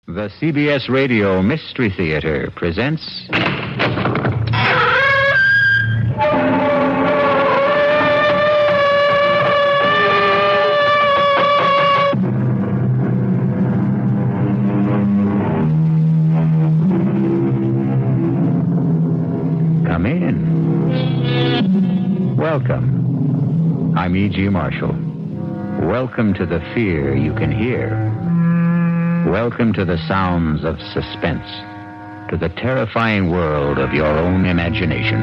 The CBS Radio Mystery Theater presents... Come in. Welcome. I'm E.G. Marshall. Welcome to the fear you can hear. Welcome to the sounds of suspense, to the terrifying world of your own imagination.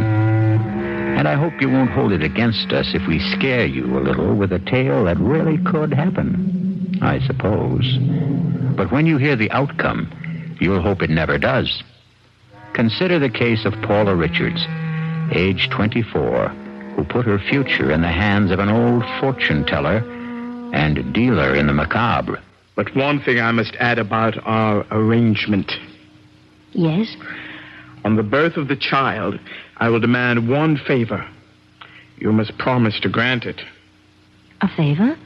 And I hope you won't hold it against us if we scare you a little with a tale that really could happen, I suppose. But when you hear the outcome, you'll hope it never does. Consider the case of Paula Richards, age 24, who put her future in the hands of an old fortune teller and dealer in the macabre. But one thing I must add about our arrangement. Yes? On the birth of the child, I will demand one favor. You must promise to grant it. A favor?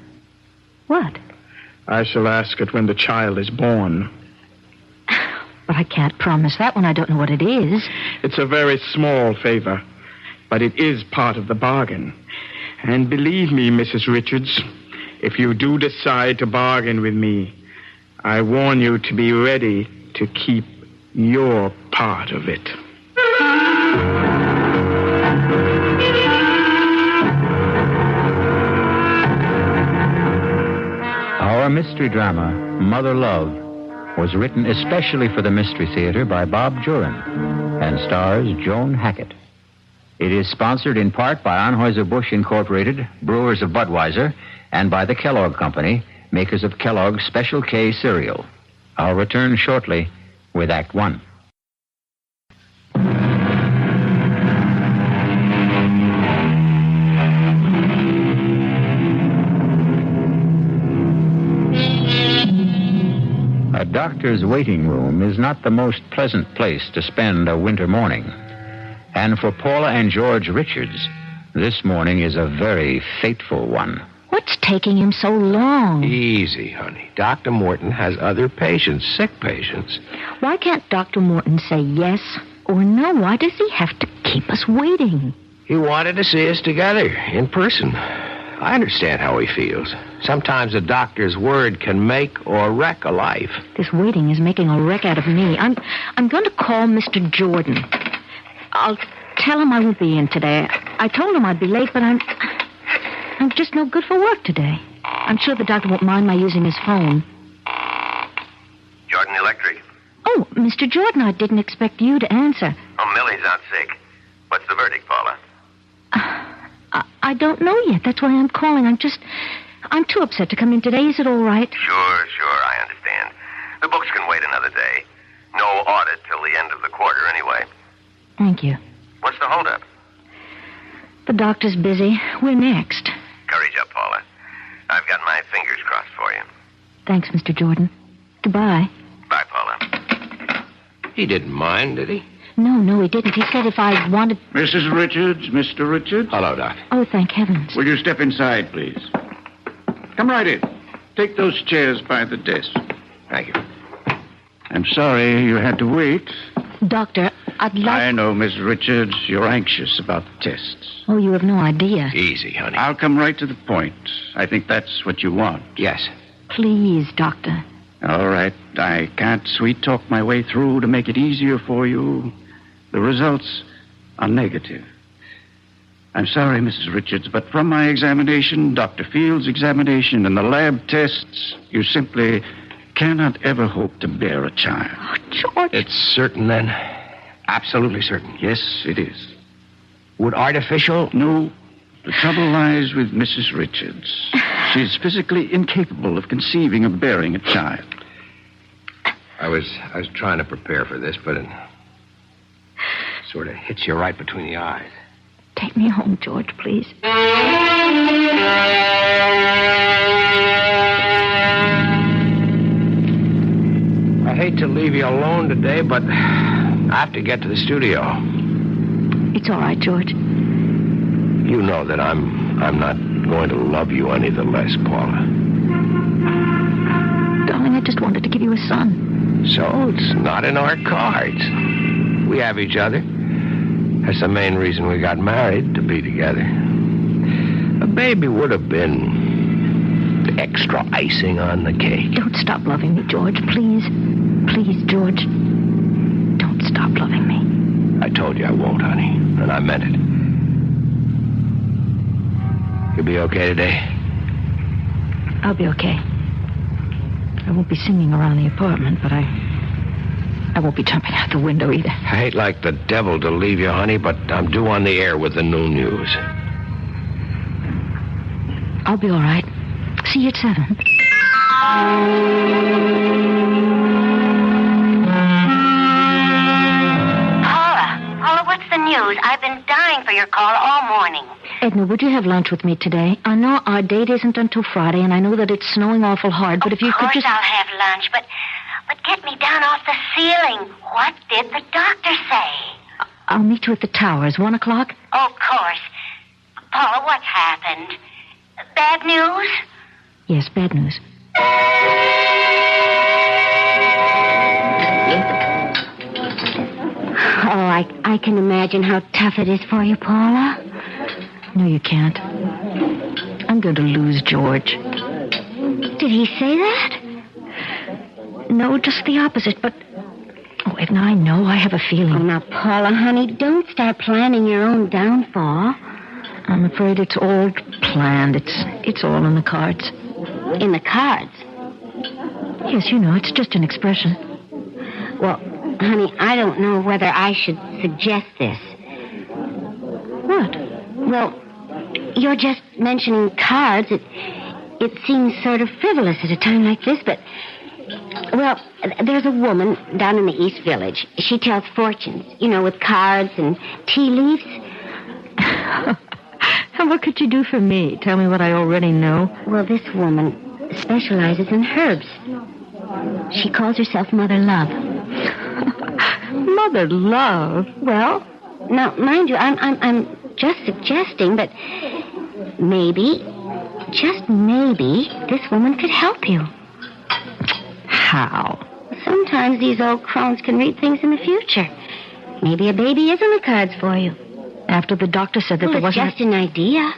What? I shall ask it when the child is born. But I can't promise that when I don't know what it is. It's a very small favor, but it is part of the bargain. And believe me, Mrs. Richards, if you do decide to bargain with me, I warn you to be ready to keep your part of it. Our mystery drama, Mother Love, was written especially for the Mystery Theater by Bob Jurin and stars Joan Hackett. It is sponsored in part by Anheuser-Busch Incorporated, Brewers of Budweiser, and by the Kellogg Company, makers of Kellogg's Special K cereal. I'll return shortly with Act One. A doctor's waiting room is not the most pleasant place to spend a winter morning. And for Paula and George Richards, this morning is a very fateful one. What's taking him so long? Easy, honey. Dr. Morton has other patients, sick patients. Why can't Dr. Morton say yes or no? Why does he have to keep us waiting? He wanted to see us together, in person. I understand how he feels. Sometimes a doctor's word can make or wreck a life. This waiting is making a wreck out of me. I'm going to call Mr. Jordan. I'll tell him I won't be in today. I told him I'd be late, but I'm just no good for work today. I'm sure the doctor won't mind my using his phone. Jordan Electric. Oh, Mr. Jordan, I didn't expect you to answer. Oh, Millie's out sick. What's the verdict, Paula? I don't know yet. That's why I'm calling. I'm too upset to come in today. Is it all right? Sure, I understand. The books can wait another day. No audit till the end of the quarter anyway. Thank you. What's the holdup? The doctor's busy. We're next. Courage up, Paula. I've got my fingers crossed for you. Thanks, Mr. Jordan. Goodbye. Bye, Paula. He didn't mind, did he? No, he didn't. He said if I wanted... Mrs. Richards, Mr. Richards. Hello, Doc. Oh, thank heavens. Will you step inside, please? Come right in. Take those chairs by the desk. Thank you. I'm sorry you had to wait. Doctor, I'd like... I know, Miss Richards, you're anxious about the tests. Oh, you have no idea. Easy, honey. I'll come right to the point. I think that's what you want. Yes. Please, Doctor. All right. I can't sweet-talk my way through to make it easier for you. The results are negative. I'm sorry, Mrs. Richards, but from my examination, Dr. Field's examination, and the lab tests, you simply cannot ever hope to bear a child. Oh, George. It's certain, then? Absolutely certain? Yes, it is. Would artificial... No. The trouble lies with Mrs. Richards. She's physically incapable of conceiving or bearing a child. I was trying to prepare for this, but it sort of hits you right between the eyes. Take me home, George, please. I hate to leave you alone today, but I have to get to the studio. It's all right, George. You know that I'm not going to love you any the less, Paula. Darling, I just wanted to give you a son. So it's not in our cards. We have each other. That's the main reason we got married, to be together. A baby would have been the extra icing on the cake. Don't stop loving me, George, please. Please, George. Don't stop loving me. I told you I won't, honey, and I meant it. You'll be okay today? I'll be okay. I won't be singing around the apartment, but I won't be jumping out the window either. I hate like the devil to leave you, honey, but I'm due on the air with the noon news. I'll be all right. See you at 7. Paula, what's the news? I've been dying for your call all morning. Edna, would you have lunch with me today? I know our date isn't until Friday, and I know that it's snowing awful hard, but if you could just... Of course I'll have lunch, but get me down off the ceiling. What did the doctor say? I'll meet you at the towers, 1 o'clock. Oh, of course. Paula, what's happened? Bad news? Yes, bad news. Oh, I can imagine how tough it is for you, Paula. No, you can't. I'm going to lose George. Did he say that? No, just the opposite, but... Oh, Edna, I know. I have a feeling. Oh, now, Paula, honey, don't start planning your own downfall. I'm afraid it's all planned. It's all in the cards. In the cards? Yes, you know, it's just an expression. Well, honey, I don't know whether I should suggest this. What? Well, you're just mentioning cards. It seems sort of frivolous at a time like this, but... Well, there's a woman down in the East Village. She tells fortunes, with cards and tea leaves. And what could you do for me? Tell me what I already know. Well, this woman specializes in herbs. She calls herself Mother Love. Mother Love? Well, now, mind you, I'm just suggesting, but maybe, just maybe, this woman could help you. How? Sometimes these old crones can read things in the future. Maybe a baby is in the cards for you. After the doctor said that there wasn't... It's just an idea.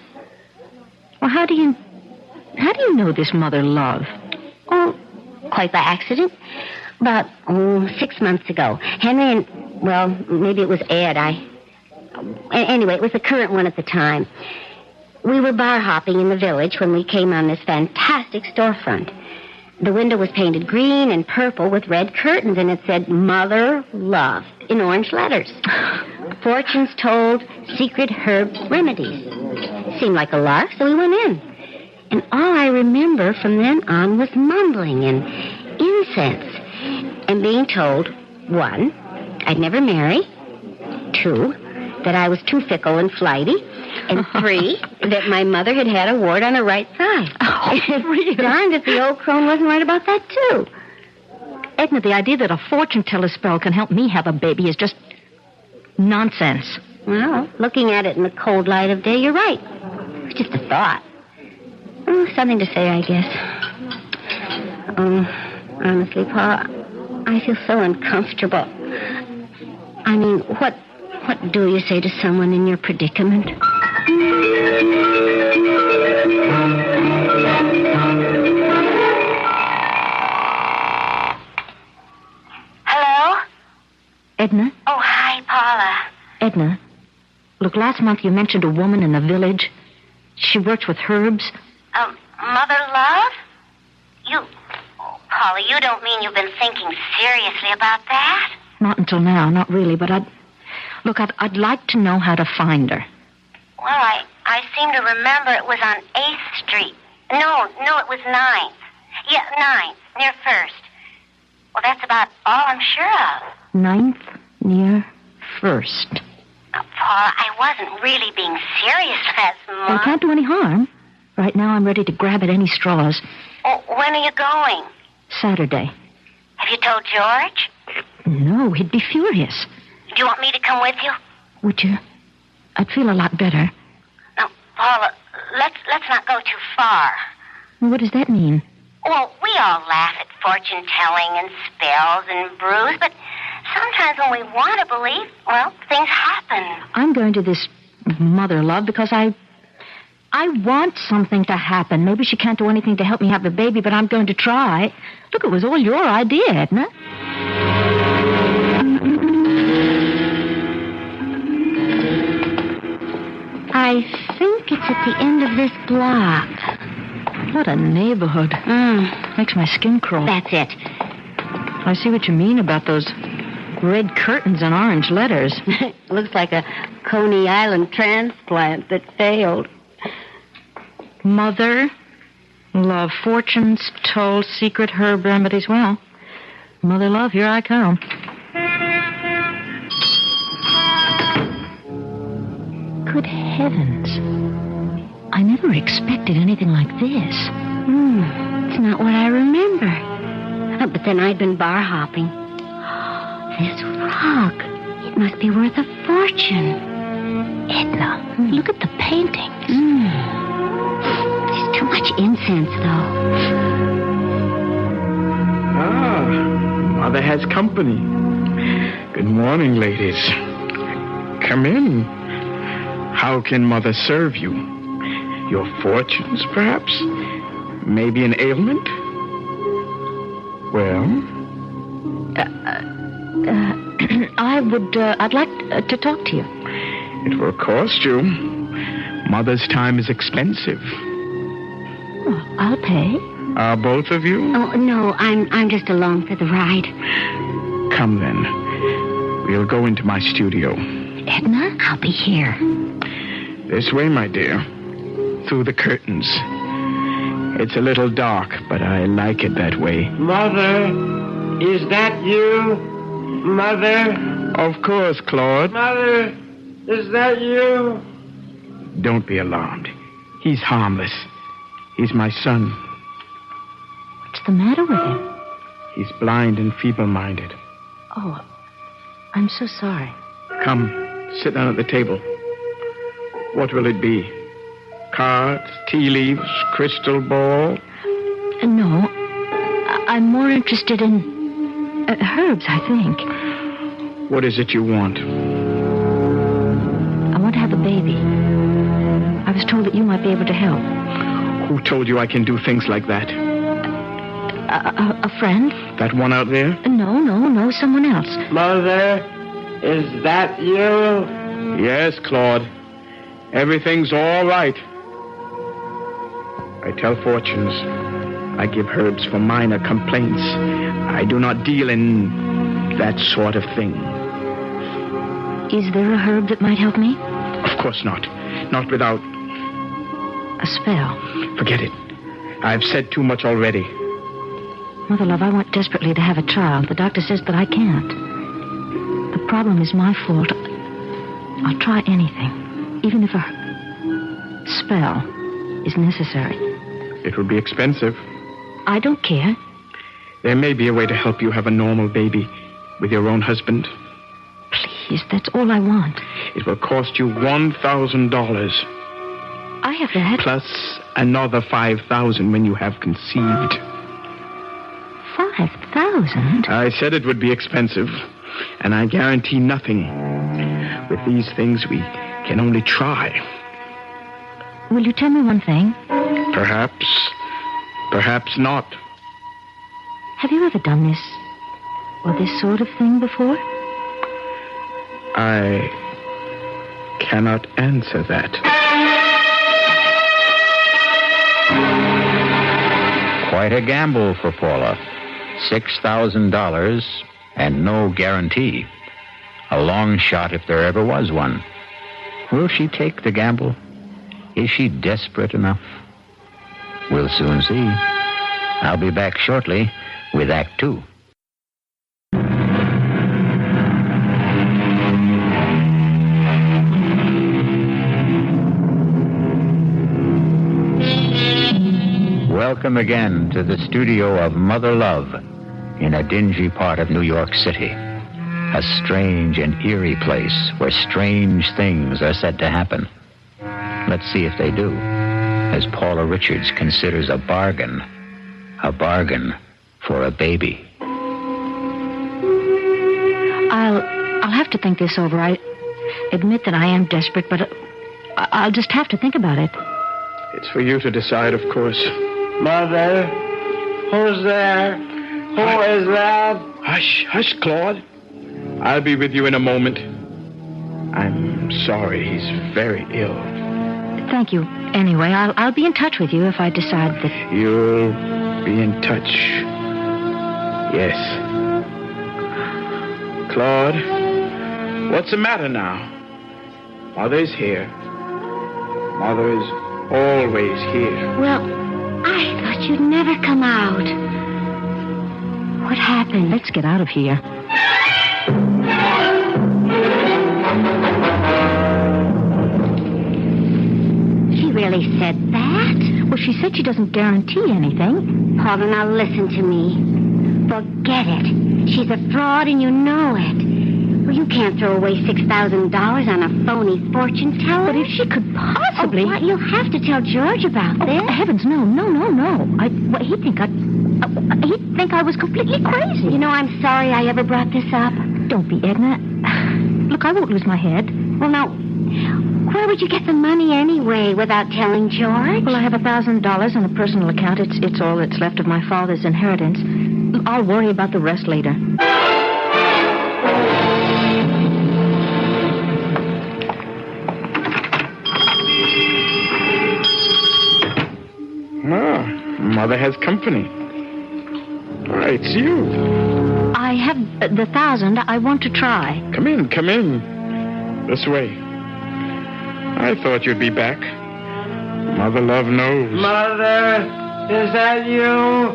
Well, how do you know this Mother Love? Oh, quite by accident. About 6 months ago. Henry and, well, maybe it was Ed. Anyway, it was the current one at the time. We were bar hopping in the village when we came on this fantastic storefront. The window was painted green and purple with red curtains, and it said Mother Love in orange letters. Fortunes told, secret herb remedies. Seemed like a lark, so we went in. And all I remember from then on was mumbling and incense. And being told, 1, I'd never marry. 2, that I was too fickle and flighty. And 3, that my mother had a wart on her right side. Oh, really? Darned if the old crone wasn't right about that, too. Edna, the idea that a fortune teller spell can help me have a baby is just nonsense. Well, looking at it in the cold light of day, you're right. It's just a thought. Oh, something to say, I guess. Honestly, Pa, I feel so uncomfortable. I mean, what do you say to someone in your predicament? Hello? Edna? Oh, hi, Paula. Edna, look, last month you mentioned a woman in the village. She works with herbs. Mother Love? Paula, you don't mean you've been thinking seriously about that? Not until now, not really, but I'd like to know how to find her. Well, I seem to remember it was on 8th Street. No, it was 9th. Yeah, 9th, near 1st. Well, that's about all I'm sure of. 9th, near 1st. Now, Paula, I wasn't really being serious last month. Well, it can't do any harm. Right now, I'm ready to grab at any straws. Oh, when are you going? Saturday. Have you told George? No, he'd be furious. Do you want me to come with you? Would you? I'd feel a lot better. Now, Paula, let's not go too far. What does that mean? Well, we all laugh at fortune-telling and spells and brews, but sometimes when we want to believe, well, things happen. I'm going to this Mother Love because I want something to happen. Maybe she can't do anything to help me have the baby, but I'm going to try. Look, it was all your idea, Edna. I think it's at the end of this block. What a neighborhood. Makes my skin crawl. That's it. I see what you mean about those red curtains and orange letters. Looks like a Coney Island transplant that failed. Mother Love, fortunes told, secret herb remedies. Well, Mother Love, here I come. Good heavens. I never expected anything like this. It's not what I remember. But then I'd been bar hopping. This rug, it must be worth a fortune. Edna, look at the paintings. There's too much incense, though. Mother has company. Good morning, ladies. Come in. How can Mother serve you? Your fortunes, perhaps? Maybe an ailment? Well? I'd like to talk to you. It will cost you. Mother's time is expensive. Well, I'll pay. Are both of you? Oh, no, I'm just along for the ride. Come then. We'll go into my studio. Edna, I'll be here. This way, my dear. Through the curtains. It's a little dark, but I like it that way. Mother, is that you? Mother? Of course, Claude. Mother, is that you? Don't be alarmed. He's harmless. He's my son. what's the matter with him? He's blind and feeble-minded. Oh, I'm so sorry. Come, sit down at the table. What will it be? Cards, tea leaves, crystal ball? No, I'm more interested in herbs, I think. What is it you want? I want to have a baby. I was told that you might be able to help. Who told you I can do things like that? A friend? That one out there? No, someone else. Mother, is that you? Yes, Claude. Everything's all right. I tell fortunes. I give herbs for minor complaints. I do not deal in that sort of thing. Is there a herb that might help me? Of course not. Not without... A spell? Forget it. I've said too much already. Mother Love, I want desperately to have a child. The doctor says that I can't. The problem is my fault. I'll try anything, even if a spell is necessary. It will be expensive. I don't care. There may be a way to help you have a normal baby with your own husband. Please, that's all I want. It will cost you $1,000. I have that. Plus another $5,000 when you have conceived. 5,000? I said it would be expensive, and I guarantee nothing. With these things, we can only try. Will you tell me one thing? Perhaps not. Have you ever done this or this sort of thing before? I cannot answer that. Quite a gamble for Paula. $6,000 and no guarantee. A long shot if there ever was one. Will she take the gamble? Is she desperate enough? We'll soon see. I'll be back shortly with Act 2. Welcome again to the studio of Mother Love in a dingy part of New York City. A strange and eerie place where strange things are said to happen. Let's see if they do, as Paula Richards considers a bargain A bargain for a baby. I'll have to think this over. I admit that I am desperate, but I'll just have to think about it. It's for you to decide, of course. Mother, who's there? Who is that? Hush, hush, Claude. I'll be with you in a moment. I'm sorry, he's very ill. Thank you. Anyway, I'll be in touch with you if I decide that... You'll be in touch. Yes. Claude, what's the matter now? Mother's here. Mother is always here. Well, I thought you'd never come out. What happened? Let's get out of here. She really said that? Well, she said she doesn't guarantee anything. Paula, now listen to me. Forget it. She's a fraud and you know it. Well, you can't throw away $6,000 on a phony fortune teller. But if she could possibly... Oh, what? You'll have to tell George about this. Heavens, no. He'd think I was completely crazy. You know, I'm sorry I ever brought this up. Don't be, Edna. Look, I won't lose my head. Well, now, where would you get the money anyway without telling George? Well, I have $1,000 on a personal account. It's all that's left of my father's inheritance. I'll worry about the rest later. Mother has company. It's you. I have the 1,000. I want to try. Come in. This way. I thought you'd be back. Mother love knows. Mother, is that you?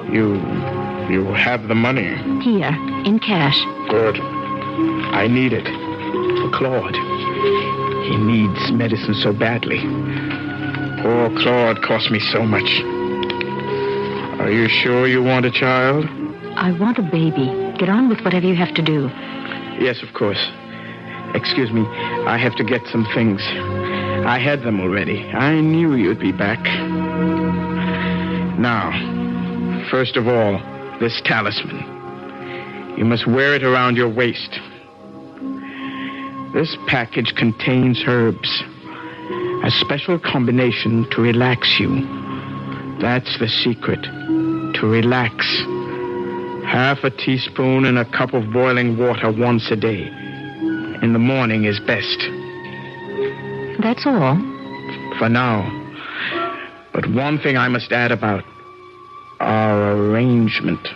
You have the money. Here, in cash. Good. I need it. For Claude. He needs medicine so badly. Poor Claude cost me so much. Are you sure you want a child? I want a baby. Get on with whatever you have to do. Yes, of course. Excuse me. I have to get some things. I had them already. I knew you'd be back. Now, first of all, this talisman. You must wear it around your waist. This package contains herbs. A special combination to relax you. That's the secret. To relax. Half a teaspoon in a cup of boiling water once a day. In the morning is best. That's all? For now. But one thing I must add about our arrangement.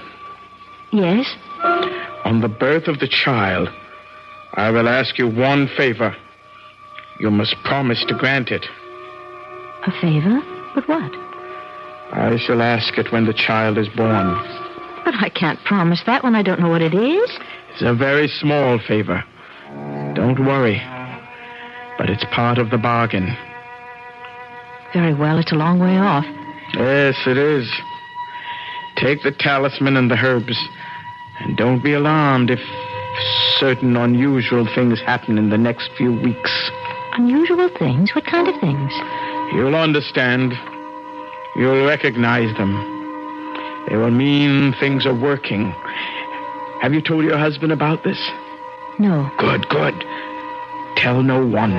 Yes? On the birth of the child, I will ask you one favor. You must promise to grant it. A favor? But what? I shall ask it when the child is born. But I can't promise that when I don't know what it is. It's a very small favor. Don't worry. But it's part of the bargain. Very well, it's a long way off. Yes, it is. Take the talisman and the herbs. And don't be alarmed if certain unusual things happen in the next few weeks. Unusual things? What kind of things? You'll understand. You'll recognize them. They will mean things are working. Have you told your husband about this? No. Good. Tell no one.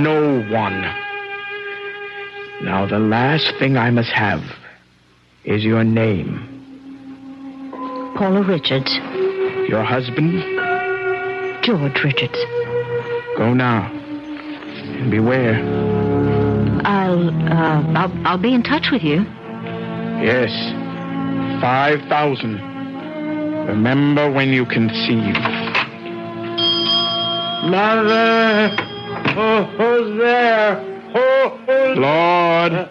No one. Now, the last thing I must have is your name. Paula Richards. Your husband? George Richards. Go now. And beware. I'll be in touch with you. Yes. 5,000. Remember when you conceive. Mother! Who's there? Who's Lord,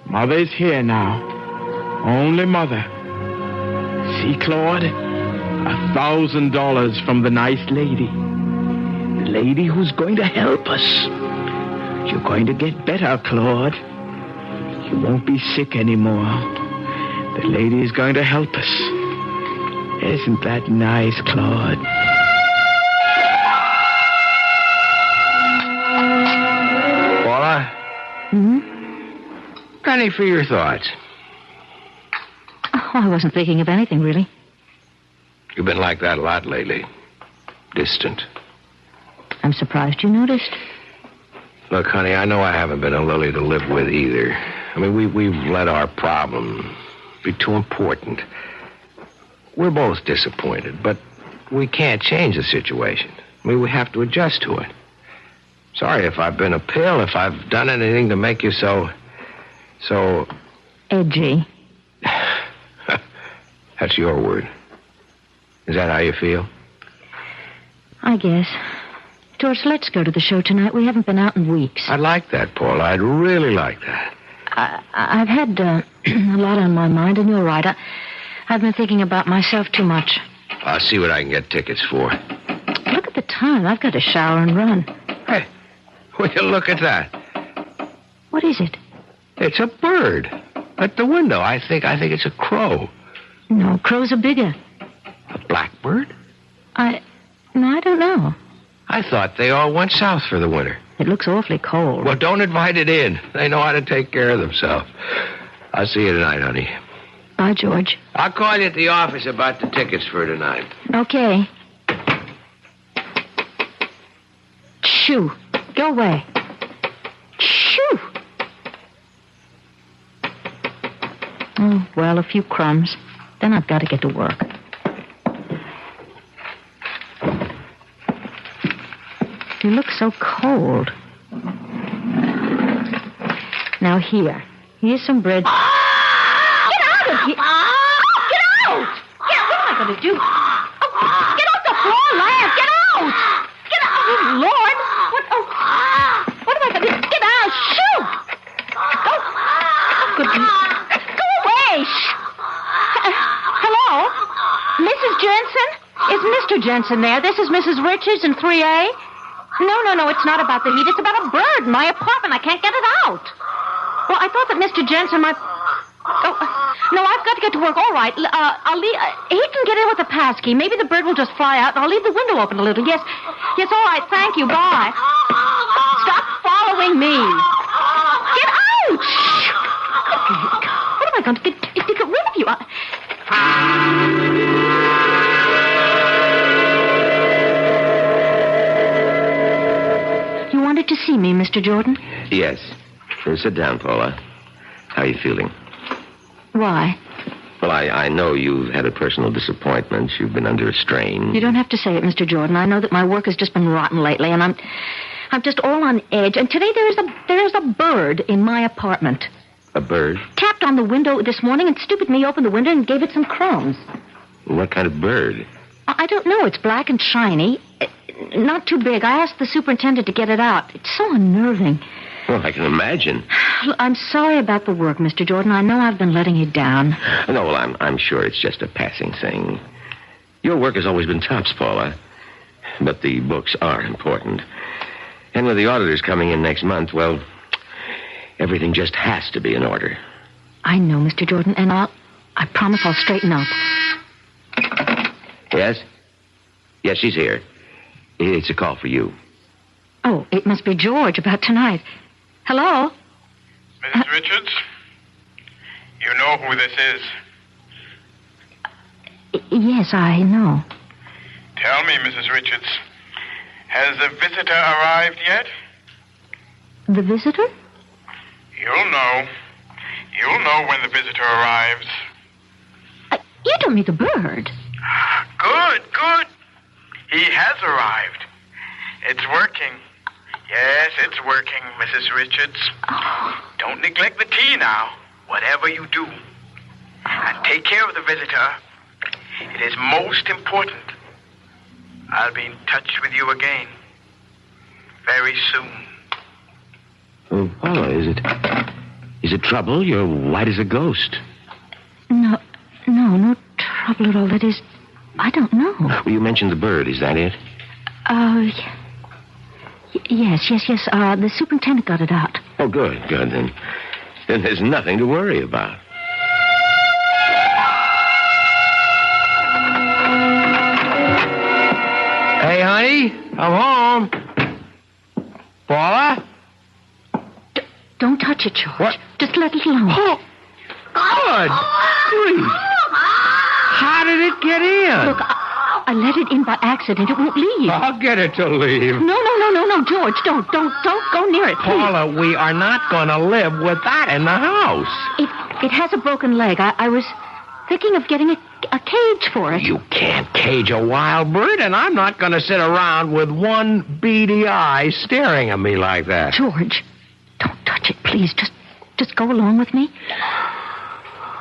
Mother's here now. Only Mother. See, Claude? $1,000 from the nice lady. The lady who's going to help us. You're going to get better, Claude. You won't be sick anymore. The lady is going to help us. Isn't that nice, Claude? Paula? Hmm? Penny for your thoughts. Oh, I wasn't thinking of anything, really. You've been like that a lot lately. Distant. I'm surprised you noticed. Look, honey, I know I haven't been a lily to live with either. I mean, we've let our problem be too important. We're both disappointed, but we can't change the situation. I mean, we have to adjust to it. Sorry if I've been a pill, if I've done anything to make you so... Edgy. That's your word. Is that how you feel? I guess. George, let's go to the show tonight. We haven't been out in weeks. I'd like that, Paul. I'd really like that. I've had a lot on my mind, and you're right. I've been thinking about myself too much. I'll see what I can get tickets for. Look at the time. I've got to shower and run. Hey, will you look at that? What is it? It's a bird at the window. I think it's a crow. No, crows are bigger. A blackbird? No, I don't know. I thought they all went south for the winter. It looks awfully cold. Well, don't invite it in. They know how to take care of themselves. I'll see you tonight, honey. Bye, George. I'll call you at the office about the tickets for tonight. Okay. Shoo. Go away. Shoo. Oh, well, a few crumbs. Then I've got to get to work. You look so cold. Now here's some bread. Get out of here! Get out! What am I going to do? Oh, get off the floor, lad! Get out! Get out! Oh, Lord! What am I going to do? Get out! Shoo! Oh, good. Go away! Hello? Mrs. Jensen? Is Mr. Jensen there? This is Mrs. Richards in 3A. No, it's not about the heat. It's about a bird in my apartment. I can't get it out. Well, I thought that Mr. Jensen might... Oh, no, I've got to get to work. All right, I'll leave... he can get in with the pass key. Maybe the bird will just fly out, and I'll leave the window open a little. Yes, all right, thank you. Bye. Stop following me. Get out! What am I going to do to get rid of you? You wanted to see me, Mr. Jordan? Yes. Sit down, Paula. How are you feeling? Why? Well, I know you've had a personal disappointment. You've been under a strain. You don't have to say it, Mr. Jordan. I know that my work has just been rotten lately, and I'm just all on edge. And today there's a bird in my apartment. A bird? Tapped on the window this morning, and stupid me opened the window and gave it some crumbs. What kind of bird? I don't know. It's black and shiny. Not too big. I asked the superintendent to get it out. It's so unnerving. Well, I can imagine. I'm sorry about the work, Mr. Jordan. I know I've been letting you down. No, well, I'm sure it's just a passing thing. Your work has always been tops, Paula. But the books are important. And with the auditors coming in next month, well, everything just has to be in order. I know, Mr. Jordan, and I promise I'll straighten up. Yes? Yes, she's here. It's a call for you. Oh, it must be George about tonight. Hello? Mrs. Richards? You know who this is? Yes, I know. Tell me, Mrs. Richards, has the visitor arrived yet? The visitor? You'll know. You'll know when the visitor arrives. You don't mean the bird. Good. He has arrived. It's working. Yes, it's working, Mrs. Richards. Oh. Don't neglect the tea now, whatever you do. And take care of the visitor. It is most important. I'll be in touch with you again very soon. Oh, Paula, is it trouble? You're white as a ghost. No trouble at all. That is, I don't know. Well, you mentioned the bird. Is that it? Yes. The superintendent got it out. Oh, good. Then there's nothing to worry about. Hey, honey, I'm home. Paula? Don't touch it, George. What? Just let it alone. Oh, God! Grief! How did it get in? Look, I let it in by accident. It won't leave. I'll get it to leave. No, George, don't go near it, please. Paula, we are not going to live with that in the house. It has a broken leg. I was thinking of getting a cage for it. You can't cage a wild bird, and I'm not going to sit around with one beady eye staring at me like that. George, don't touch it, please. Just go along with me.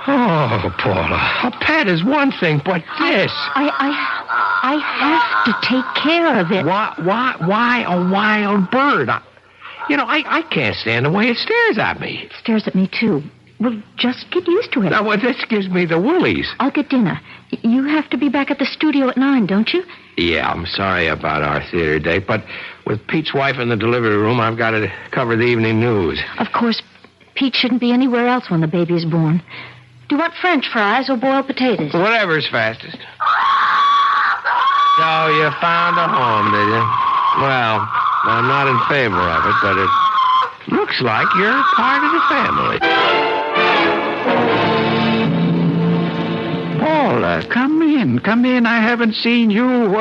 Oh, Paula, a pet is one thing, but this... I have to take care of it. Why a wild bird? I can't stand the way it stares at me. It stares at me, too. Well, just get used to it. Now, well, this gives me the willies. I'll get dinner. You have to be back at the studio at 9, don't you? Yeah, I'm sorry about our theater date, but with Pete's wife in the delivery room, I've got to cover the evening news. Of course, Pete shouldn't be anywhere else when the baby is born. Do you want French fries or boiled potatoes? Whatever's fastest. So you found a home, did you? Well, I'm not in favor of it, but it looks like you're part of the family. Paula, come in. I haven't seen you,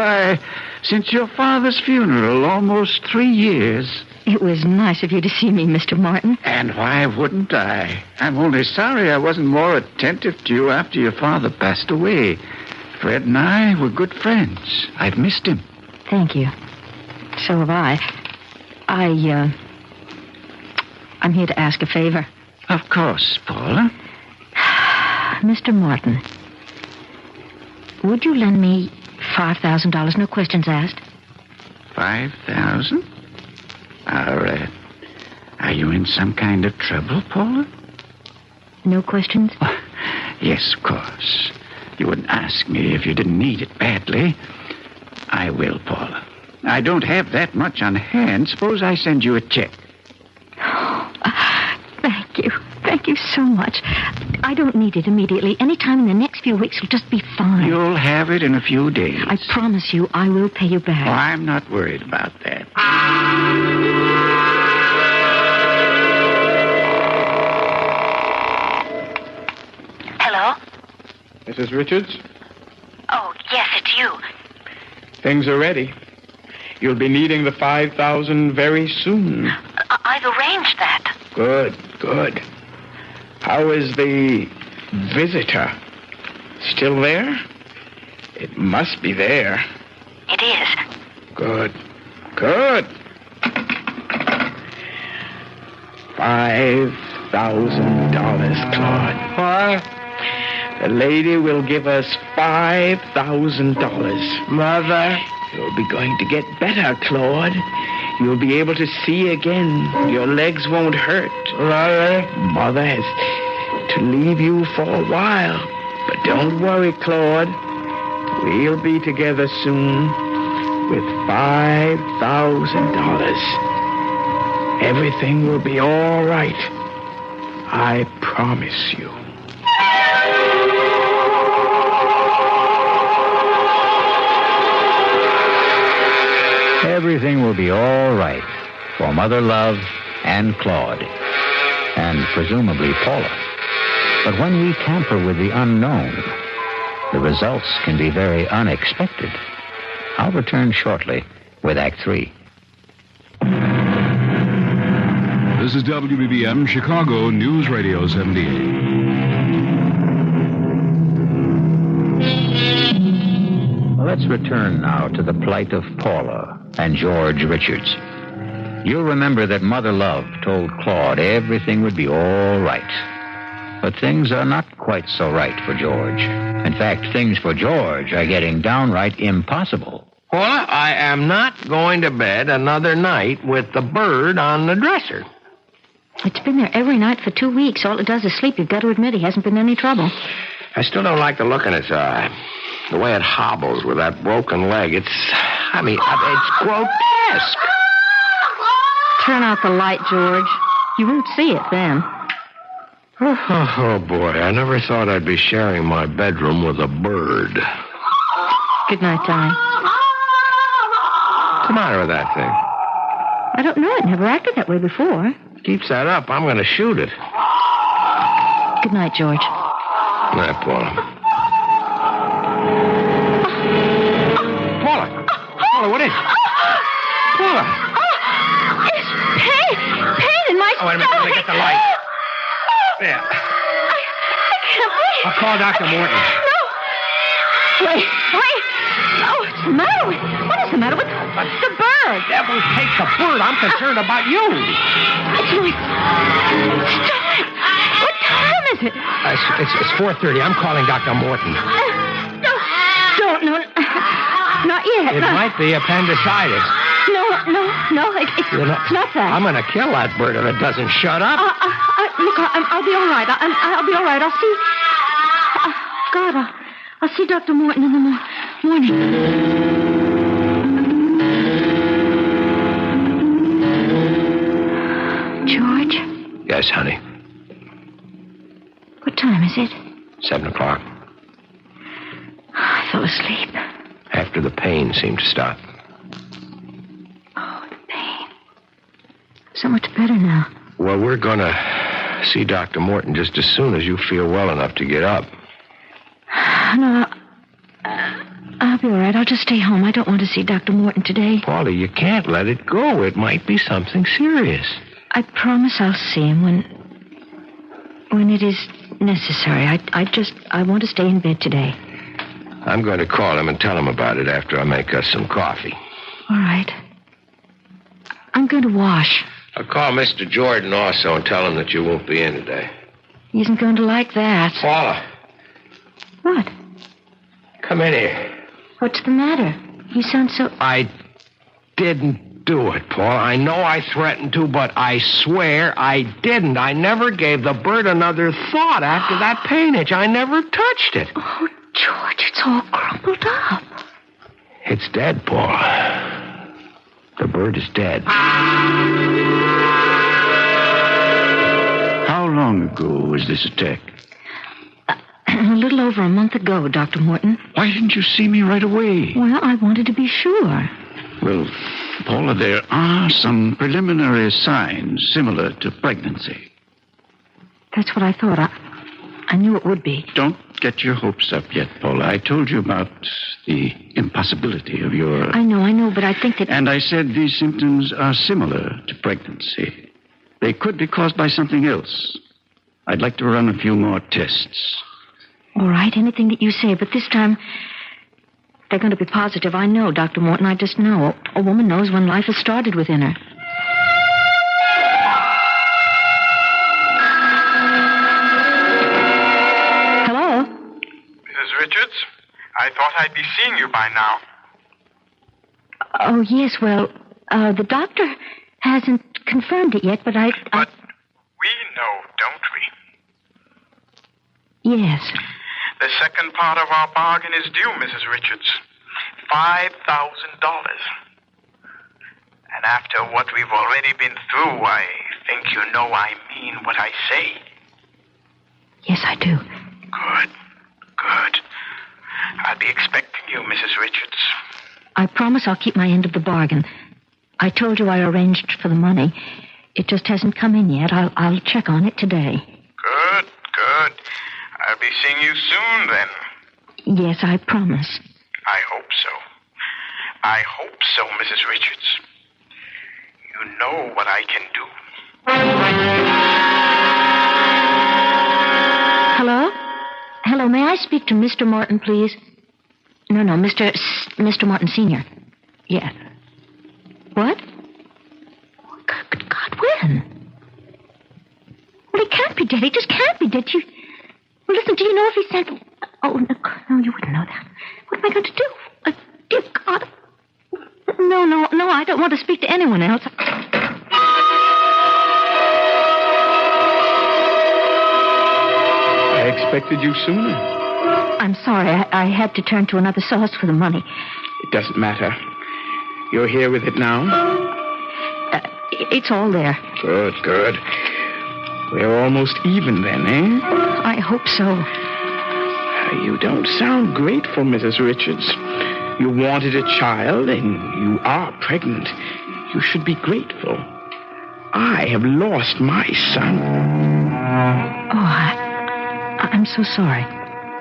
since your father's funeral, almost 3 years. It was nice of you to see me, Mr. Martin. And why wouldn't I? I'm only sorry I wasn't more attentive to you after your father passed away. Fred and I were good friends. I've missed him. Thank you. So have I. I'm here to ask a favor. Of course, Paula. Mr. Martin, would you lend me $5,000, no questions asked? 5,000? Are you in some kind of trouble, Paula? No questions? Oh, yes, of course. You wouldn't ask me if you didn't need it badly. I will, Paula. I don't have that much on hand. Suppose I send you a check. Thank you. Thank you so much. I don't need it immediately. Any time in the next few weeks will just be fine. You'll have it in a few days. I promise you I will pay you back. Oh, I'm not worried about that. Hello? Mrs. Richards, Oh, yes, it's you. things are ready. You'll be needing the $5,000 very soon. I've arranged that. Good. How is the visitor? Still there? It must be there. It is. Good. $5,000, Claude. What? The lady will give us $5,000. Mother? You'll be going to get better, Claude. You'll be able to see again. Your legs won't hurt. Mother? Mother has to leave you for a while. But don't worry, Claude. We'll be together soon with $5,000. Everything will be all right. I promise you. Everything will be all right for Mother Love and Claude, and presumably Paula. But when we tamper with the unknown, the results can be very unexpected. I'll return shortly with Act 3. This is WBBM Chicago News Radio 78. Let's return now to the plight of Paula and George Richards. You'll remember that Mother Love told Claude everything would be all right. But things are not quite so right for George. In fact, things for George are getting downright impossible. Paula, I am not going to bed another night with the bird on the dresser. It's been there every night for 2 weeks. All it does is sleep. You've got to admit he hasn't been any trouble. I still don't like the look in its eye. The way it hobbles with that broken leg. It's grotesque. Turn out the light, George. You won't see it then. Oh, boy. I never thought I'd be sharing my bedroom with a bird. Good night, darling. What's the matter with that thing? I don't know. It never acted that way before. Keeps that up, I'm going to shoot it. Good night, George. Good night, Paula. there. I can't breathe. I'll call Dr. Morton. No. Wait. Oh, what's the matter with... What is the matter with the bird? Devil take the bird. I'm concerned about you. It's noise. Stop it. What time is it? It's 4:30. I'm calling Dr. Morton. No. Not yet. It might be appendicitis. No. It's not that. I'm going to kill that bird if it doesn't shut up. Look, I'll be all right. I'll be all right. I'll see... God, I'll see Dr. Morton in the morning. George? Yes, honey. What time is it? 7 o'clock. I fell asleep. After the pain seemed to stop. Oh, the pain. So much better now. Well, we're going to see Dr. Morton just as soon as you feel well enough to get up. No, I'll be all right. I'll just stay home. I don't want to see Dr. Morton today. Paulie, you can't let it go. It might be something serious. I promise I'll see him when it is necessary. I want to stay in bed today. I'm going to call him and tell him about it after I make us some coffee. All right. I'm going to wash. I'll call Mr. Jordan also and tell him that you won't be in today. He isn't going to like that. Paula. What? Come in here. What's the matter? You sound so... I didn't do it, Paul. I know I threatened to, but I swear I didn't. I never gave the bird another thought after that painage. I never touched it. Oh, George, it's all crumpled up. It's dead, Paul. The bird is dead. How long ago was this attack? A little over a month ago, Dr. Morton. Why didn't you see me right away? Well, I wanted to be sure. Well, Paula, there are some preliminary signs similar to pregnancy. That's what I thought. I knew it would be. Don't get your hopes up yet, Paula. I told you about the impossibility of your... I know, but I think that... And I said these symptoms are similar to pregnancy. They could be caused by something else. I'd like to run a few more tests. All right, anything that you say, but this time they're going to be positive. I know, Dr. Morton, I just know. A woman knows when life has started within her. Hello? Mrs. Richards, I thought I'd be seeing you by now. Oh, yes, well, the doctor hasn't confirmed it yet, but I... But we know, don't we? Yes. The second part of our bargain is due, Mrs. Richards. $5,000. And after what we've already been through, I think you know I mean what I say. Yes, I do. Good. I'll be expecting you, Mrs. Richards. I promise I'll keep my end of the bargain. I told you I arranged for the money. It just hasn't come in yet. I'll check on it today. Good. I'll be seeing you soon, then. Yes, I promise. I hope so, Mrs. Richards. You know what I can do. Hello, may I speak to Mr. Morton, please? No, Mr. Morton Sr. Yes. What? Good God, when? Well, he can't be dead. He just can't be dead. Well, listen, do you know if he sent... Oh, no, you wouldn't know that. What am I going to do? Dear God. No, I don't want to speak to anyone else. I expected you sooner. I'm sorry. I had to turn to another source for the money. It doesn't matter. You're here with it now? It's all there. Good. We're almost even then, eh? I hope so. You don't sound grateful, Mrs. Richards. You wanted a child, and you are pregnant. You should be grateful. I have lost my son. Oh, I'm so sorry.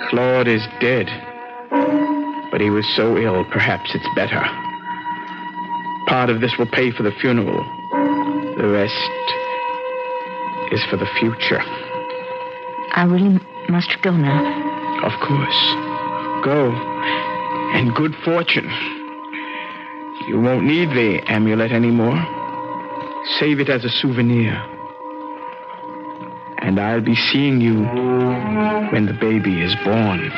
Claude is dead. But he was so ill, perhaps it's better. Part of this will pay for the funeral. The rest is for the future. I really must go now. Of course. Go. And good fortune. You won't need the amulet anymore. Save it as a souvenir. And I'll be seeing you when the baby is born.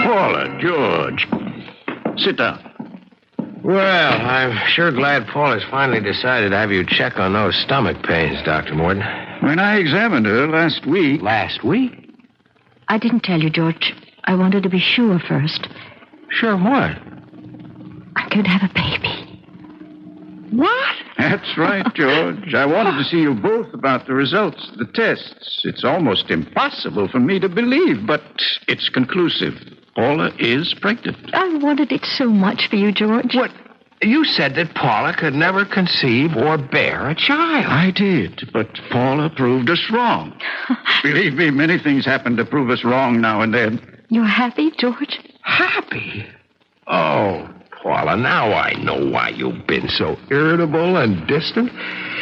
Paula, George. Sit down. Well, I'm sure glad Paul has finally decided to have you check on those stomach pains, Dr. Morton. When I examined her last week... Last week? I didn't tell you, George. I wanted to be sure first. Sure what? I'm going to have a baby. What? That's right, George. I wanted to see you both about the results of the tests. It's almost impossible for me to believe, but it's conclusive. Paula is pregnant. I wanted it so much for you, George. What? You said that Paula could never conceive or bear a child. I did, but Paula proved us wrong. Believe me, many things happen to prove us wrong now and then. You're happy, George? Happy? Oh, Paula, now I know why you've been so irritable and distant.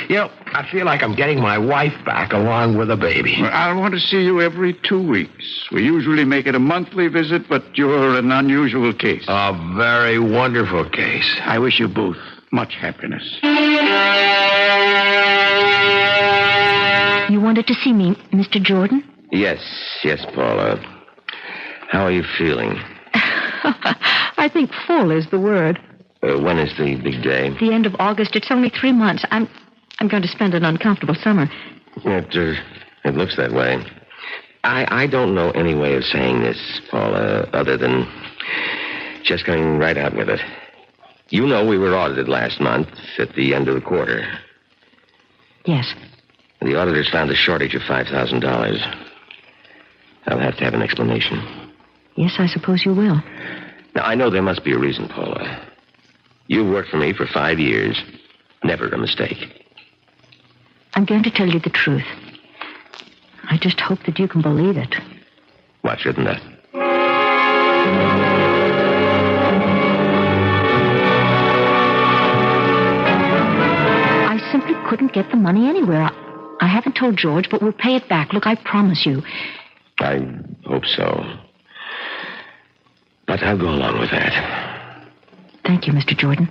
You know, I feel like I'm getting my wife back along with a baby. Well, I want to see you every 2 weeks. We usually make it a monthly visit, but you're an unusual case. A very wonderful case. I wish you both much happiness. You wanted to see me, Mr. Jordan? Yes, Paula. How are you feeling? I think full is the word. When is the big day? The end of August. It's only 3 months. I'm going to spend an uncomfortable summer. It looks that way. I don't know any way of saying this, Paula, other than just going right out with it. You know we were audited last month at the end of the quarter. Yes. The auditors found a shortage of $5,000. I'll have to have an explanation. Yes, I suppose you will. Now, I know there must be a reason, Paula. You've worked for me for 5 years. Never a mistake. I'm going to tell you the truth. I just hope that you can believe it. Why shouldn't that? I simply couldn't get the money anywhere. I haven't told George, but we'll pay it back. Look, I promise you. I hope so. But I'll go along with that. Thank you, Mr. Jordan.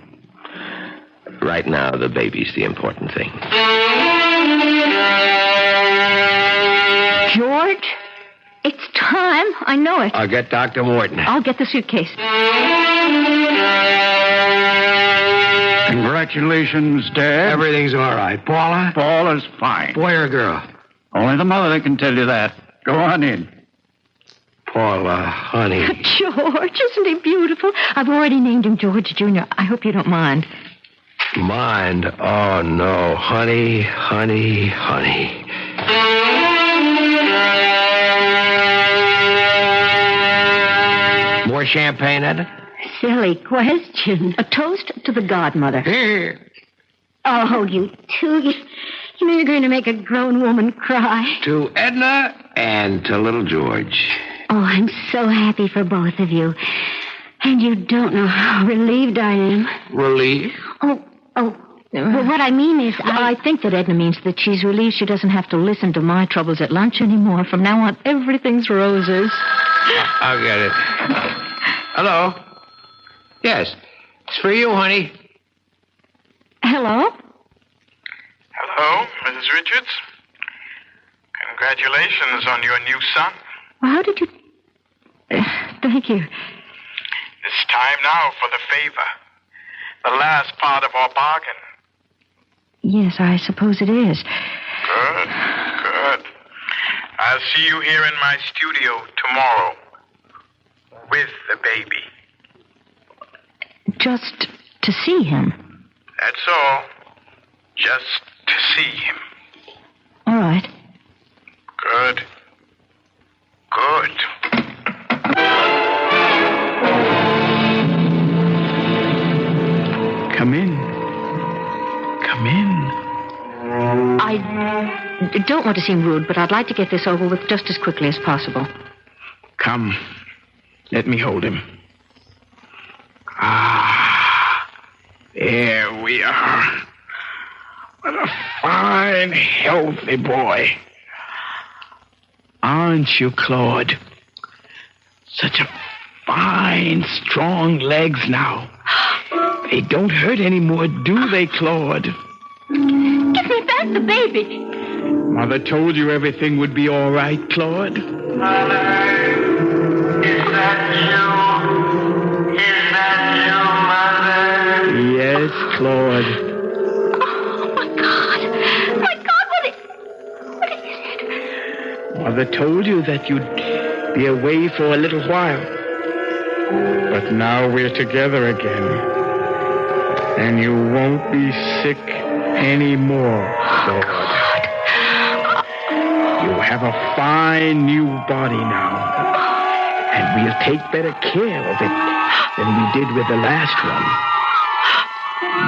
Right now, the baby's the important thing. George, it's time. I know it. I'll get Dr. Morton. I'll get the suitcase. Congratulations, Dad. Everything's all right. Paula? Paula's fine. Boy or girl? Only the mother can tell you that. Go on in. Paula, honey. George, isn't he beautiful? I've already named him George Jr. I hope you don't mind. Mind? Oh, no. Honey, honey, honey. More champagne, Ed? Silly question. A toast to the godmother. Here. Oh, you two. You know you're going to make a grown woman cry. To Edna and to little George. Oh, I'm so happy for both of you. And you don't know how relieved I am. Relief? Oh. Well, what I mean is, I think that Edna means that she's relieved she doesn't have to listen to my troubles at lunch anymore. From now on, everything's roses. I'll get it. Hello? Yes. It's for you, honey. Hello? Hello, Mrs. Richards. Congratulations on your new son. Well, how did you... thank you. It's time now for the favor. The last part of our bargain. Yes, I suppose it is. Good. I'll see you here in my studio tomorrow. With the baby. Just to see him? That's all. Just to see him. All right. Good. Come in. I don't want to seem rude, but I'd like to get this over with just as quickly as possible. Come. Let me hold him. There we are. What a fine, healthy boy. Aren't you, Claude? Such a fine, strong legs now. They don't hurt anymore, do they, Claude? Give me back the baby. Mother told you everything would be all right, Claude. Mother, is that you? Is that you, Mother? Yes, Claude. Oh, my God. My God, what is it? Mother told you that you'd be away for a little while. But now we're together again. And you won't be sick anymore, Claude. You have a fine new body now. And we'll take better care of it than we did with the last one.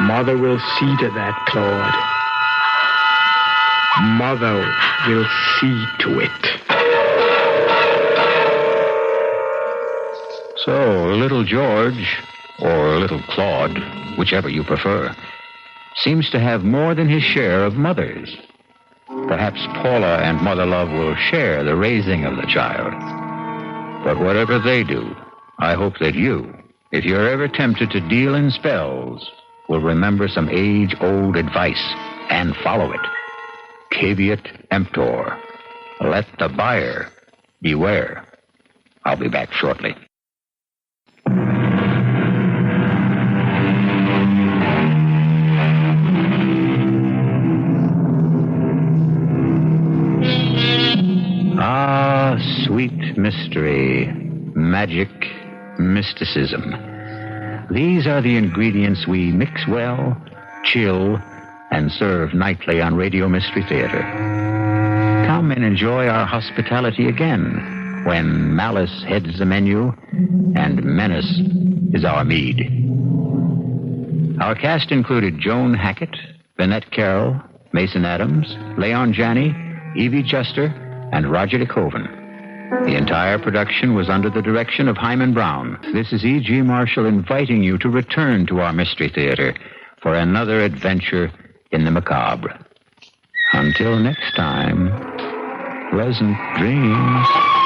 Mother will see to that, Claude. Mother will see to it. So, little George, or little Claude, whichever you prefer, seems to have more than his share of mothers. Perhaps Paula and Mother Love will share the raising of the child. But whatever they do, I hope that you, if you're ever tempted to deal in spells, will remember some age-old advice and follow it. Caveat emptor. Let the buyer beware. I'll be back shortly. Ah, sweet mystery, magic, mysticism. These are the ingredients we mix well, chill, and serve nightly on Radio Mystery Theater. Come and enjoy our hospitality again when malice heads the menu and menace is our mead. Our cast included Joan Hackett, Vinette Carroll, Mason Adams, Leon Janney, Evie Juster, and Roger DeCoven. The entire production was under the direction of Hyman Brown. This is E.G. Marshall inviting you to return to our Mystery Theater for another adventure in the macabre. Until next time, pleasant dreams.